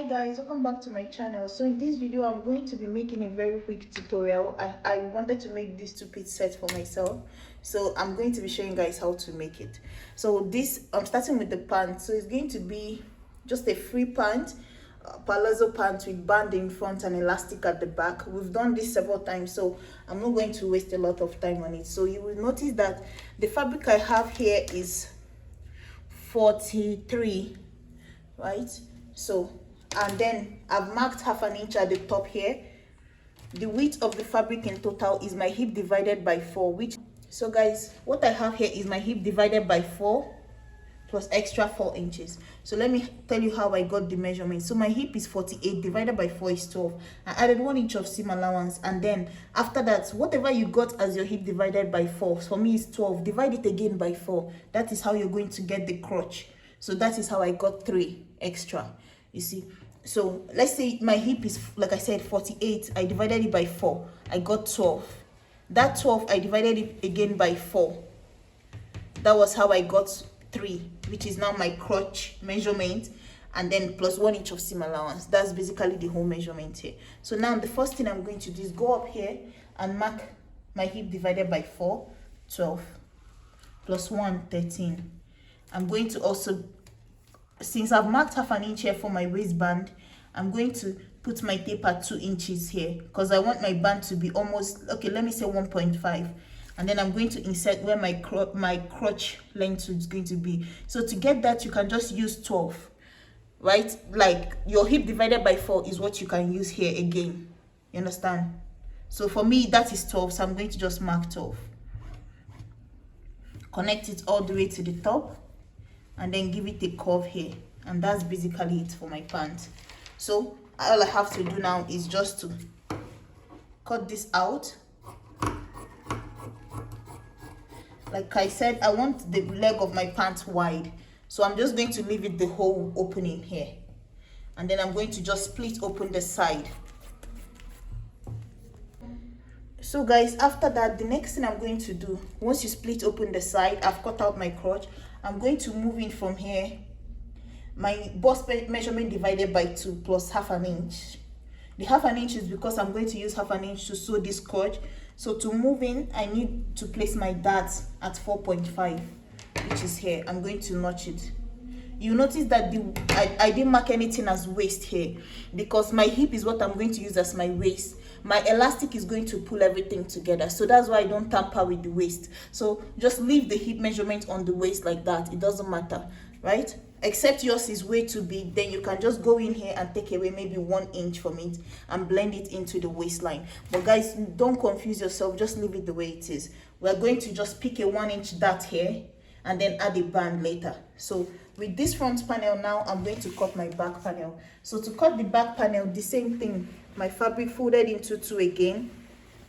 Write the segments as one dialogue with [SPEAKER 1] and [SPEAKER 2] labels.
[SPEAKER 1] Guys, welcome back to my channel. So in this video I'm going to be making a very quick tutorial. I wanted to make this two-piece set for myself, so I'm going to be showing you guys how to make it. So this, I'm starting with the pant. So it's going to be just a free pant, palazzo pant with band in front and elastic at the back. We've done this several times, so I'm not going to waste a lot of time on it. So you will notice that the fabric I have here is 43, right? So, and then I've marked half an inch at the top here. The width of the fabric in total is my hip divided by 4, which, so guys, what I have here is my hip divided by 4 plus extra 4 inches. So let me tell you how I got the measurement. So my hip is 48, divided by 4 is 12. I added 1 inch of seam allowance, and then after that, whatever you got as your hip divided by 4, for me is 12, divide it again by 4. That is how you're going to get the crotch. So that is how I got 3 extra, you see. So let's say my hip is, like I said, 48, I divided it by 4, I got 12. That 12, I divided it again by 4. That was how I got 3, which is now my crotch measurement, and then plus 1 inch of seam allowance. That's basically the whole measurement here. So now the first thing I'm going to do is go up here and mark my hip divided by 4, 12, plus 1, 13. I'm going to also, since I've marked half an inch here for my waistband, I'm going to put my tape at 2 inches here, because I want my band to be almost, okay, let me say 1.5. And then I'm going to insert where my crotch length is going to be. So to get that, you can just use 12, right? Like your hip divided by 4 is what you can use here again. You understand? So for me, that is 12. So I'm going to just mark 12. Connect it all the way to the top, and then give it a curve here. And that's basically it for my pant. So all I have to do now is just to cut this out. Like I said, I want the leg of my pants wide, so I'm just going to leave it the whole opening here, and then I'm going to just split open the side. So guys, after that, the next thing I'm going to do, once you split open the side, I've cut out my crotch, I'm going to move in from here, my bust measurement divided by 2 plus half an inch. The half an inch is because I'm going to use half an inch to sew this crotch. So to move in, I need to place my darts at 4.5, which is here. I'm going to notch it. You notice that I didn't mark anything as waist here, because my hip is what I'm going to use as my waist. My elastic is going to pull everything together. So that's why I don't tamper with the waist. So just leave the hip measurement on the waist like that. It doesn't matter, right? Except yours is way too big, then you can just go in here and take away maybe 1 inch from it and blend it into the waistline. But guys, don't confuse yourself, just leave it the way it is. We're going to just pick a 1 inch dart here and then add a band later. So with this front panel now, I'm going to cut my back panel. So to cut the back panel, the same thing, my fabric folded into 2 again,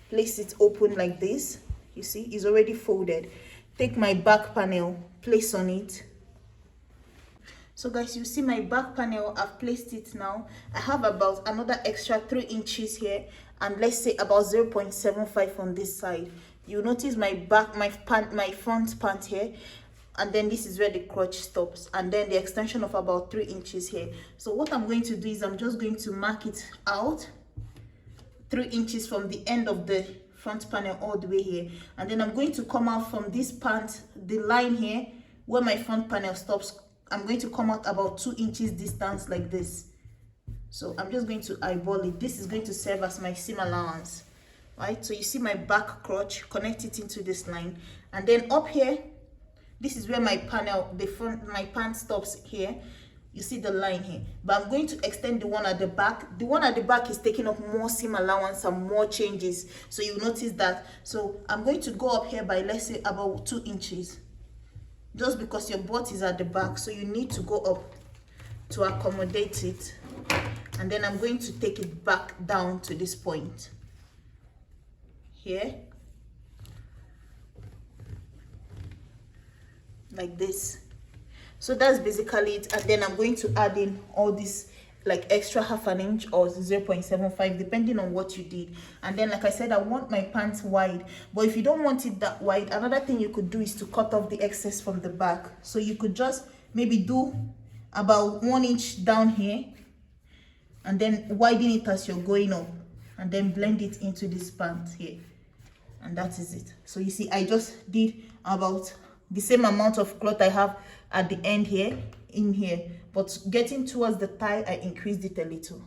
[SPEAKER 1] place it open like this. You see, it's already folded. Take my back panel, place on it. So guys, you see my back panel, I've placed it now. I have about another extra 3 inches here, and let's say about 0.75 on this side. You notice my back, my front pant here, and then this is where the crotch stops, and then the extension of about 3 inches here. So what I'm going to do is I'm just going to mark it out 3 inches from the end of the front panel all the way here, and then I'm going to come out from this pant, the line here where my front panel stops. I'm going to come out about 2 inches distance like this. So I'm just going to eyeball it. This is going to serve as my seam allowance, right? So you see my back crotch, connect it into this line, and then up here, this is where my panel, the front, my pant stops here. You see the line here, but I'm going to extend the one at the back. The one at the back is taking up more seam allowance and more changes, so you notice that. So I'm going to go up here by, let's say, about 2 inches. Just because your butt is at the back, so you need to go up to accommodate it. And then I'm going to take it back down to this point here, like this. So that's basically it. And then I'm going to add in all this like extra half an inch or 0.75 depending on what you did. And then, like I said, I want my pants wide, but if you don't want it that wide, another thing you could do is to cut off the excess from the back. So you could just maybe do about 1 inch down here and then widen it as you're going up, and then blend it into this pant here, and that is it. So you see, I just did about the same amount of cloth I have at the end here, in here, but getting towards the thigh, I increased it a little.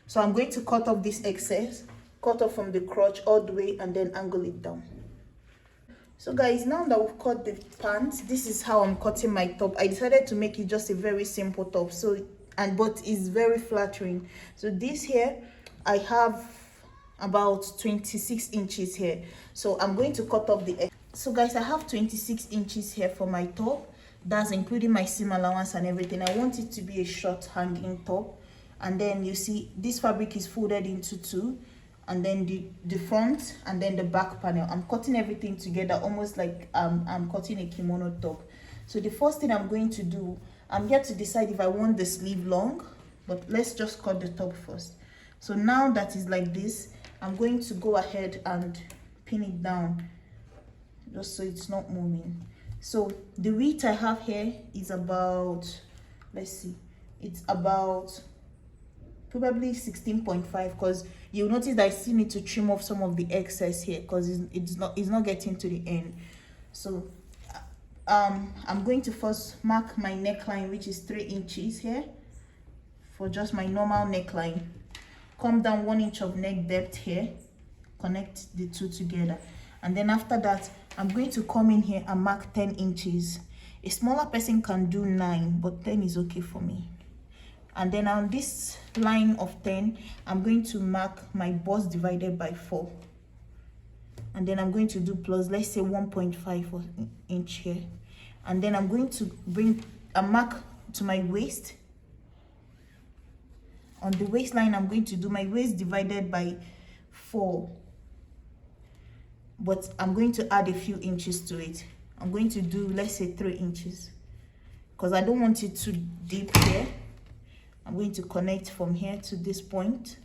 [SPEAKER 1] So I'm going to cut off this excess, cut off from the crotch all the way, and then angle it down. So guys, now that we've cut the pants, this is how I'm cutting my top. I decided to make it just a very simple top, so but it's very flattering. So this here, I have about 26 inches here, so I'm going to cut off the. So guys, I have 26 inches here for my top. That's including my seam allowance and everything. I want it to be a short hanging top, and then you see this fabric is folded into two, and then the front and then the back panel. I'm cutting everything together almost like I'm cutting a kimono top. So the first thing I'm going to do, I'm here to decide if I want the sleeve long, but let's just cut the top first. So now that is like this, I'm going to go ahead and pin it down just so it's not moving. So the width I have here is about, let's see, it's about probably 16.5, because you'll notice that I still need to trim off some of the excess here because it's not getting to the end. So I'm going to first mark my neckline, which is 3 inches here for just my normal neckline. Come down 1 inch of neck depth here, connect the two together, and then after that I'm going to come in here and mark 10 inches. A smaller person can do 9, but 10 is okay for me. And then on this line of 10, I'm going to mark my bust divided by 4, and then I'm going to do plus, let's say 1.5 inch here, and then I'm going to bring a mark to my waist. On the waistline, I'm going to do my waist divided by 4, but I'm going to add a few inches to it. I'm going to do, let's say 3 inches, because I don't want it to dip here. I'm going to connect from here to this point.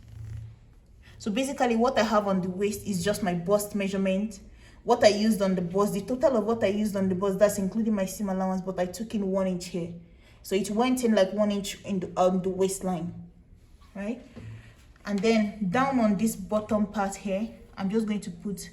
[SPEAKER 1] So basically what I have on the waist is just my bust measurement. What I used on the bust, the total of what I used on the bust, that's including my seam allowance, but I took in 1 inch here. So it went in like 1 inch on the waistline, right? And then down on this bottom part here, I'm just going to put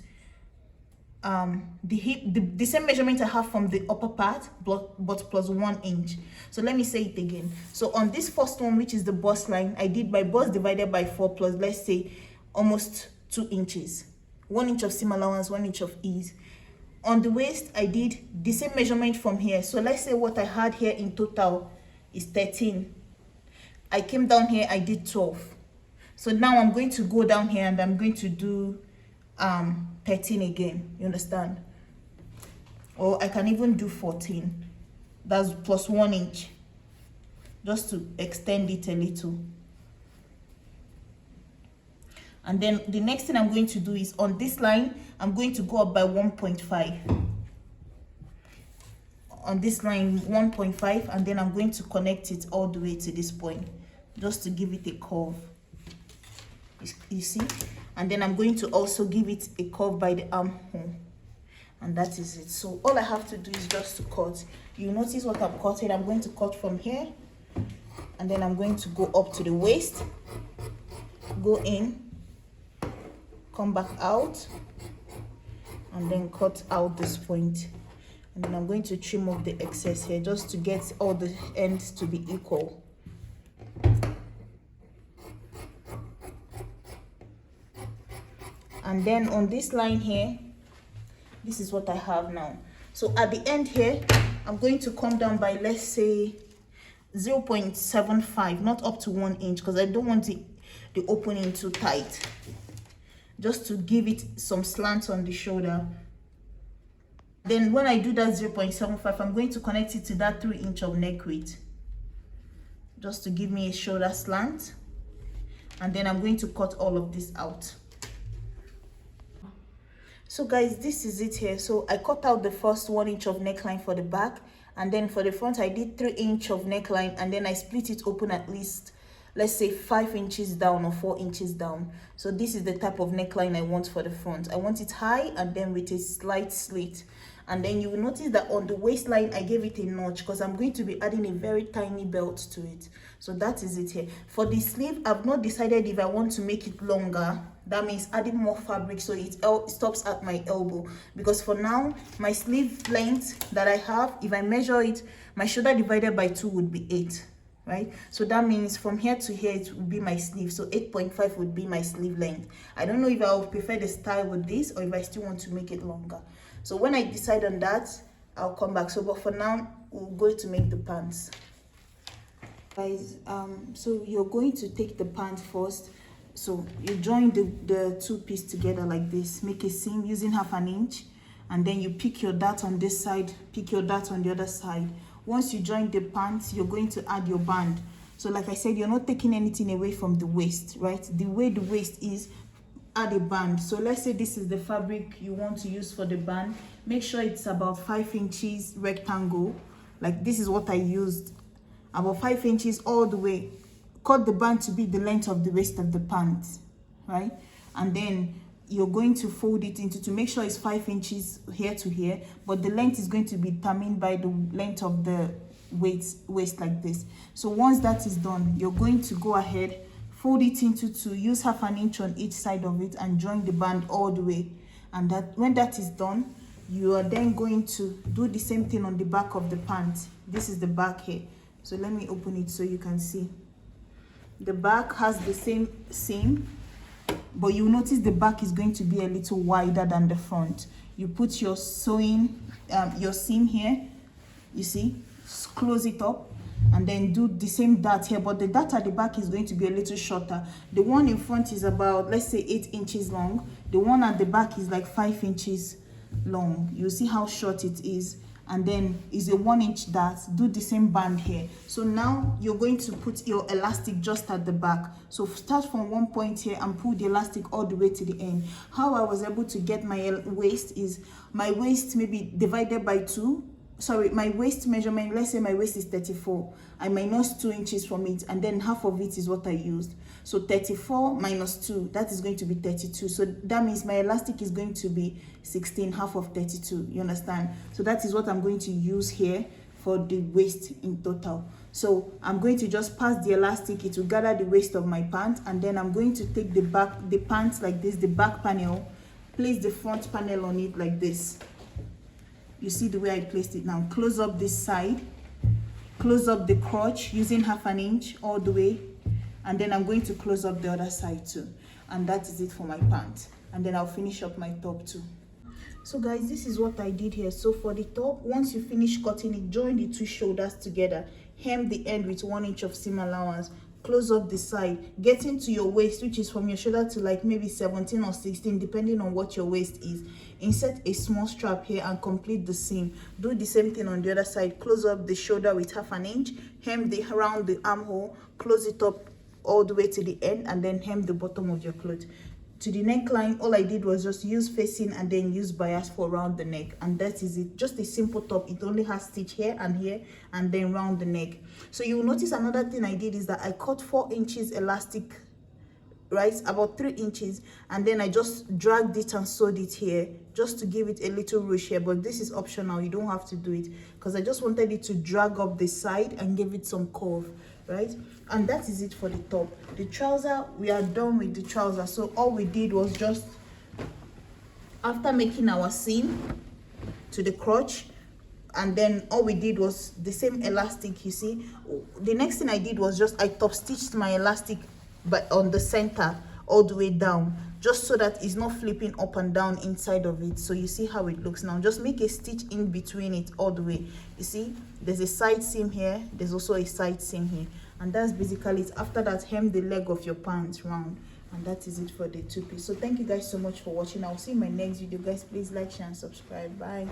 [SPEAKER 1] the hip, the same measurement I have from the upper part, but plus 1 inch. So let me say it again. So on this first one, which is the bust line, I did my bust divided by 4 plus, let's say, almost 2 inches. 1 inch of seam allowance, 1 inch of ease. On the waist, I did the same measurement from here. So let's say what I had here in total is 13. I came down here, I did 12. So now I'm going to go down here and I'm going to do 13 again, you understand? Or I can even do 14. That's plus 1 inch, just to extend it a little. And then the next thing I'm going to do is on this line, I'm going to go up by 1.5. On this line, 1.5, and then I'm going to connect it all the way to this point, just to give it a curve. You see? And then I'm going to also give it a curve by the armhole, and that is it. So all I have to do is just to cut. You notice what I'm cutting. I'm going to cut from here, and then I'm going to go up to the waist, go in, come back out, and then cut out this point. And then I'm going to trim off the excess here just to get all the ends to be equal. And then on this line here, this is what I have now. So at the end here, I'm going to come down by, let's say, 0.75, not up to 1 inch, because I don't want the opening too tight, just to give it some slant on the shoulder. Then when I do that 0.75, I'm going to connect it to that 3 inch of neck width, just to give me a shoulder slant. And then I'm going to cut all of this out. So guys, this is it here. So I cut out the first 1 inch of neckline for the back, and then for the front I did 3 inch of neckline, and then I split it open at least, let's say 5 inches down or 4 inches down. So this is the type of neckline I want for the front. I want it high and then with a slight slit. And then you will notice that on the waistline I gave it a notch because I'm going to be adding a very tiny belt to it. So that is it here. For the sleeve, I've not decided if I want to make it longer. That means adding more fabric so it stops at my elbow, because for now my sleeve length that I have, if I measure it, my shoulder divided by 2 would be 8, right? So that means from here to here it would be my sleeve, so 8.5 would be my sleeve length. I don't know if I would prefer the style with this or if I still want to make it longer. So when I decide on that, I'll come back. So but for now, we're going to make the pants, guys. So you're going to take the pant first. So you join the two pieces together like this, make a seam using 1/2 inch, and then you pick your dart on this side, pick your dart on the other side. Once you join the pants, you're going to add your band. So like I said, you're not taking anything away from the waist, right? The way the waist is, add a band. So let's say this is the fabric you want to use for the band. Make sure it's about 5 inches rectangle. Like this is what I used, about 5 inches all the way. Cut the band to be the length of the waist of the pants, right? And then you're going to fold it into, to make sure it's 5 inches here to here, but the length is going to be determined by the length of the waist like this. So once that is done, you're going to go ahead, fold it into 2, use 1/2 inch on each side of it, and join the band all the way. And that when that is done, you are then going to do the same thing on the back of the pant. This is the back here. So let me open it so you can see. The back has the same seam, but you notice the back is going to be a little wider than the front. You put your sewing, your seam here, you see, close it up, and then do the same dart here, but the dart at the back is going to be a little shorter. The one in front is about, let's say, 8 inches long. The one at the back is like 5 inches long. You see how short it is. And then is a 1 inch dart. Do the same band here. So now you're going to put your elastic just at the back. So start from one point here and pull the elastic all the way to the end. How I was able to get my waist is, my waist maybe divided by 2. Sorry, my waist measurement, let's say my waist is 34. I minus 2 inches from it, and then half of it is what I used. So 34 minus 2, that is going to be 32. So that means my elastic is going to be 16, half of 32. You understand? So that is what I'm going to use here for the waist in total. So I'm going to just pass the elastic, it will gather the waist of my pant, and then I'm going to take the pants like this, the back panel, place the front panel on it like this. You see the way I placed it now. Close up this side, close up the crotch using 1/2 inch all the way, and then I'm going to close up the other side too. And that is it for my pant. And then I'll finish up my top too. So guys, this is what I did here. So for the top, once you finish cutting it, join the 2 shoulders together, hem the end with 1 inch of seam allowance, close up the side, get into your waist, which is from your shoulder to like maybe 17 or 16, depending on what your waist is. Insert a small strap here and complete the seam. Do the same thing on the other side. Close up the shoulder with 1/2 inch, hem around the armhole, close it up all the way to the end, and then hem the bottom of your cloth. To the neckline, all I did was just use facing and then use bias for around the neck, and that is it. Just a simple top. It only has stitch here, and then round the neck. So you will notice another thing I did is that I cut 4 inches elastic, right, about 3 inches, and then I just dragged it and sewed it here just to give it a little ruche here. But this is optional, you don't have to do it, because I just wanted it to drag up the side and give it some curve, right? And that is it for the top. The trouser, we are done with the trouser. So all we did was just, after making our seam to the crotch, and then all we did was the same elastic. You see, the next thing I did was just I top stitched my elastic but on the center all the way down, just so that it's not flipping up and down inside of it. So you see how it looks now. Just make a stitch in between it all the way. You see, there's a side seam here, there's also a side seam here, and that's basically it. After that, hem the leg of your pants round, and that is it for the 2-piece. So thank you guys so much for watching. I'll see you in my next video, guys. Please like, share, and subscribe. Bye.